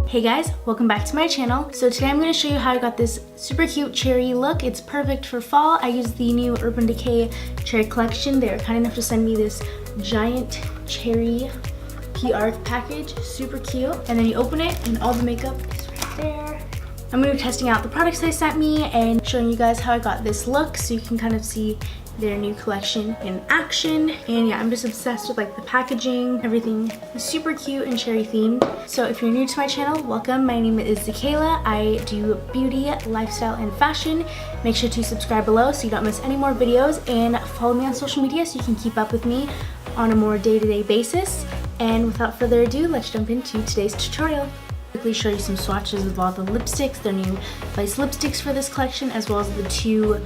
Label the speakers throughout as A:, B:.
A: Hey guys, welcome back to my channel. So today I'm going to show you how I got this super cute cherry look. It's perfect for fall. I used the new Urban Decay cherry collection. They were kind enough to send me this giant cherry PR package, super cute. And then you open it and all the makeup is right there. I'm going to be testing out the products they sent me and showing you guys how I got this look so you can kind of see their new collection in action. And yeah, I'm just obsessed with like the packaging. Everything is super cute and cherry themed. So if you're new to my channel, welcome. My name is Zakaila. I do beauty, lifestyle, and fashion. Make sure to subscribe below so you don't miss any more videos, and follow me on social media so you can keep up with me on a more day-to-day basis. And without further ado, let's jump into today's tutorial. Quickly show you some swatches of all the lipsticks. They're new Vice lipsticks for this collection, as well as the two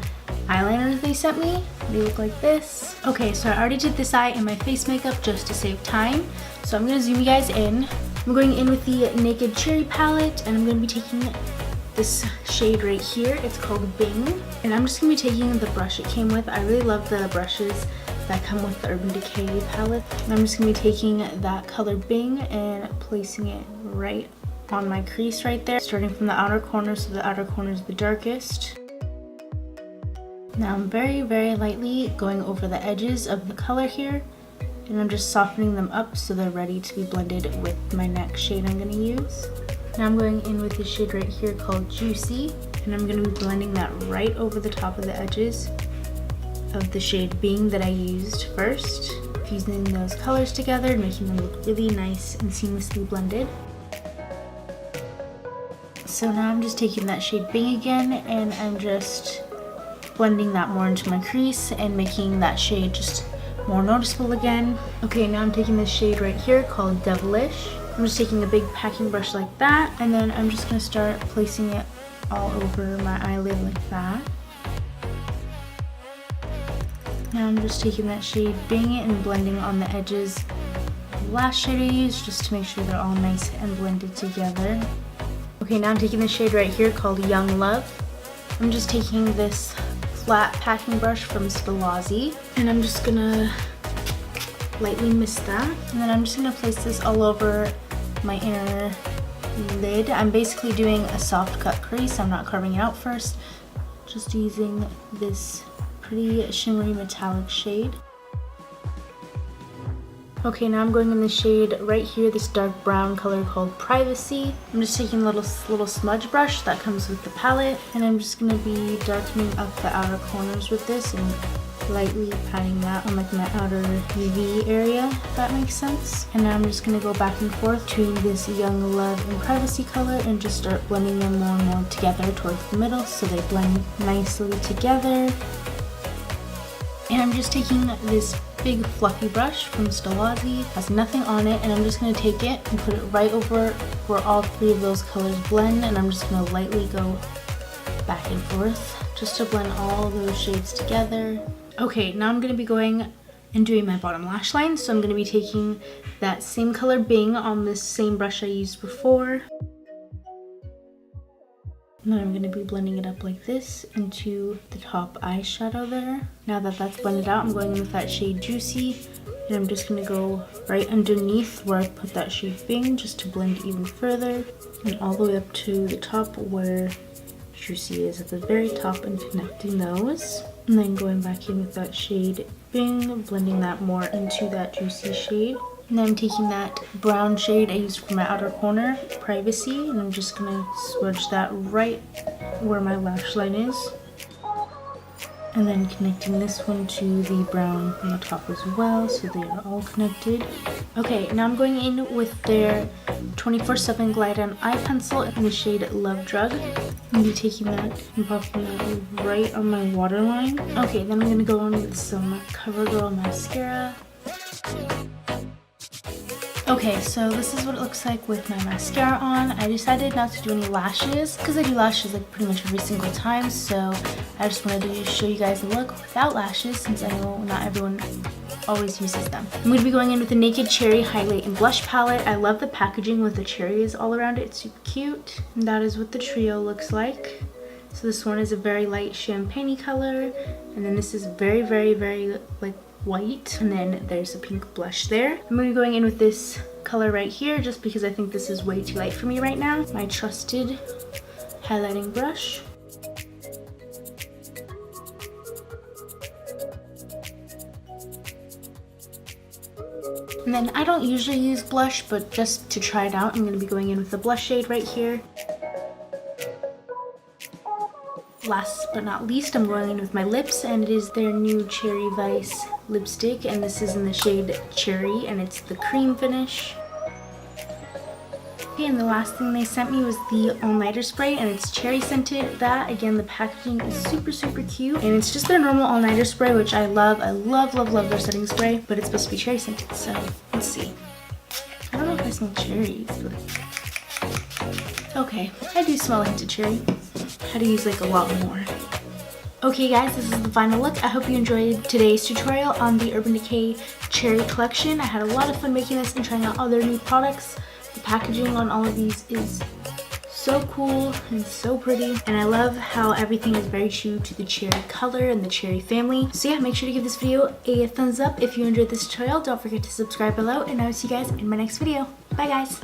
A: eyeliners they sent me. They look like this. Okay, so I already did this eye and my face makeup just to save time. So I'm gonna zoom you guys in. I'm going in with the Naked Cherry palette, and I'm gonna be taking this shade right here. It's called Bing. And I'm just gonna be taking the brush it came with. I really love the brushes that come with the Urban Decay palette. And I'm just gonna be taking that color Bing and placing it right on my crease right there, starting from the outer corner, so the outer corner is the darkest. Now I'm very lightly going over the edges of the color here, and I'm just softening them up so they're ready to be blended with my next shade I'm going to use. Now I'm going in with this shade right here called Juicy, and I'm going to be blending that right over the top of the edges of the shade Bing that I used first, fusing those colors together, making them look really nice and seamlessly blended. So now I'm just taking that shade Bing again, and I'm just blending that more into my crease and making that shade just more noticeable again. Okay, now I'm taking this shade right here called Devilish. I'm just taking a big packing brush like that, and then I'm just gonna start placing it all over my eyelid like that. Now I'm just taking that shade Bing and blending on the edges of the last shade I used, just to make sure they're all nice and blended together. Okay, now I'm taking this shade right here called Young Love. I'm just taking this flat packing brush from Stilazzi, and I'm just gonna lightly mist that, and then I'm just gonna place this all over my inner lid. I'm basically doing a soft cut crease. I'm not carving it out first, just using this pretty shimmery metallic shade. Okay, now I'm going in the shade right here, this dark brown color called Privacy. I'm just taking a little smudge brush that comes with the palette, and I'm just gonna be darkening up the outer corners with this and lightly patting that on like my outer UV area, if that makes sense. And now I'm just gonna go back and forth between this Young Love and Privacy color and just start blending them more and more together towards the middle so they blend nicely together. And I'm just taking this big fluffy brush from Stilazzi, has nothing on it, and I'm just going to take it and put it right over where all three of those colors blend, and I'm just going to lightly go back and forth just to blend all those shades together. Okay, now I'm going to be going and doing my bottom lash line, so I'm going to be taking that same color Bing on this same brush I used before. And then I'm going to be blending it up like this into the top eyeshadow there. Now that that's blended out, I'm going in with that shade Juicy, and I'm just going to go right underneath where I put that shade Bing just to blend even further, and all the way up to the top where Juicy is at the very top and connecting those. And then going back in with that shade Bing, blending that more into that Juicy shade. And then I'm taking that brown shade I used for my outer corner, Privacy, and I'm just gonna smudge that right where my lash line is. And then connecting this one to the brown on the top as well, so they are all connected. Okay, now I'm going in with their 24/7 Glide On Eye Pencil in the shade Love Drug. I'm gonna be taking that and popping that right on my waterline. Okay, then I'm gonna go in with some CoverGirl mascara. Okay, so this is what it looks like with my mascara on. I decided not to do any lashes because I do lashes like pretty much every single time, so I just wanted to show you guys the look without lashes since I know not everyone always uses them. I'm going to be going in with the Naked Cherry Highlight and Blush Palette. I love the packaging with the cherries all around it. It's super cute. And that is what the trio looks like. So this one is a very light champagne color, and then this is very like white, and then there's a pink blush there. I'm going to be going in with this color right here just because I think this is way too light for me right now. My trusted highlighting brush. And then I don't usually use blush, but just to try it out, I'm going to be going in with the blush shade right here. Last but not least, I'm going in with my lips, and it is their new Cherry Vice lipstick, and this is in the shade Cherry, and it's the cream finish. Okay, and the last thing they sent me was the all-nighter spray, and it's cherry scented. That, again, the packaging is super cute, and it's just their normal all-nighter spray, which I love. I love their setting spray, but it's supposed to be cherry scented, so let's see. I don't know if I smell cherries, but okay, I do smell a hint of cherry. Had to use like a lot more. Okay guys, this is the final look. I hope you enjoyed today's tutorial on the Urban Decay Cherry collection. I had a lot of fun making this and trying out all their new products. The packaging on all of these is so cool and so pretty, and I love how everything is very true to the cherry color and the cherry family. So yeah, make sure to give this video a thumbs up if you enjoyed this tutorial. Don't forget to subscribe below, and I will see you guys in my next video. Bye guys!